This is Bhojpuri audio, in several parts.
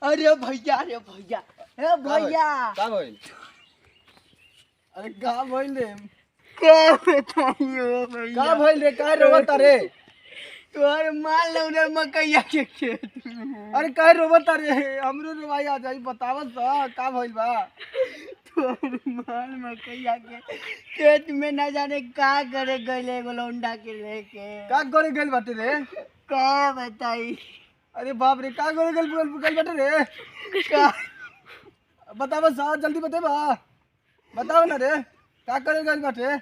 अरे भैया हे भैया का भइल? अरे का भइल रे? क्या बताइयो भैया का भइल रे? काहे रोवत रे? तोहर माल लौरे मकैया के खेत में। अरे काहे रोवत रे? हमरो रे भाई आ जाई बतावत त का भइल बा? तोहर माल मकैया के खेत में न जाने का करे गइले एगो लौंडा के लेके। का करे गेल बाटे रे? का बताई अरे बाप रे का करे गेल बाटे रे? का बताव सा जल्दी बतावा। बताओ ना रे का करे गेल बाटे?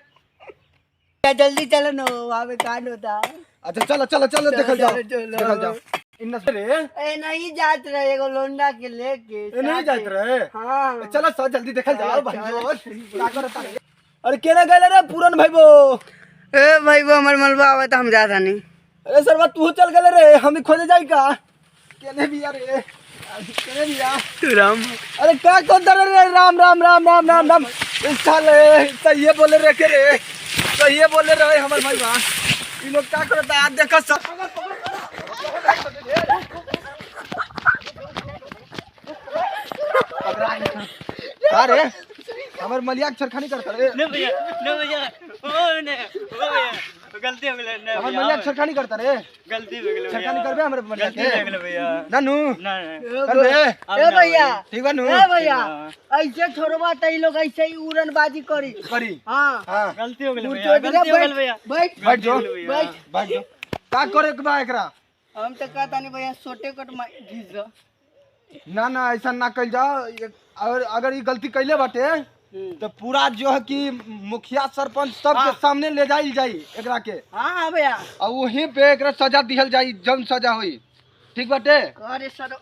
जल्दी चलो ना वहाँ पे कांड होता। अच्छा चलो चलो चलो देखल जाओ चलो। देखल जाओ। इन्ना से रे ए नहीं जात रहे एगो लौंडा के लेके ए नहीं जात रहे। हाँ चलो सा जल्दी देखल जाओ भाई चलो, का करता रे? अरे केना गेल रे पूरन भाईबो? ए भाई वो हमर मलबा आवे त हम जाता नहीं। अरे सरवा तू चल गेल रे हम खोजे जाई का? केने बिया रे? केने बिया? राम अरे का करता रे? राम राम राम राम राम राम इस साले सही बोले रे के रे सही बोले रहे हमर भाई बा। ई लोग का करता आज देखो सब अरे हमर मलिया छरखानी करता रे। न भैया ओ भैया गलती हो गेलै न हमर मलिया छरखानी करता रे। गलती हो गेलै छरखानी करबे हमर मलिया गलती हो गेलै भैया नानू ना कर दे ए भैया ठीक बा नू ए भैया ऐसे छोड़वा त ई लोग ऐसे ही उड़नबाजी करी। करी हां हां गलती हो गेलै भैया गलती हो गेलै भैया बैठ बैठ जो बैठ बैठ जो का करे के बा एकरा? हम तो कहता नहीं भैया छोटे कट घिस दो। ना ना ऐसा ना कल जाओ और अगर ये गलती कैले बाटे तो पूरा जो है कि मुखिया सरपंच सब के सामने ले जाई जाई एकरा के। हां भैया और वहीं पे एकरा सजा दिहल जाई जौन सजा होई। ठीक बाटे? अरे सर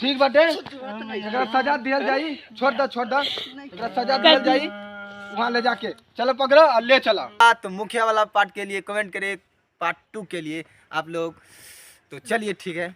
ठीक बाटे? एकरा सजा दिहल जाई। छोड़ दो एकरा सजा दिहल जाई वहाँ ले जाके। चलो पकड़ो और ले चला। तो मुखिया वाला पार्ट के लिए कमेंट करिए पार्ट 2 के लिए आप लोग। तो चलिए ठीक है।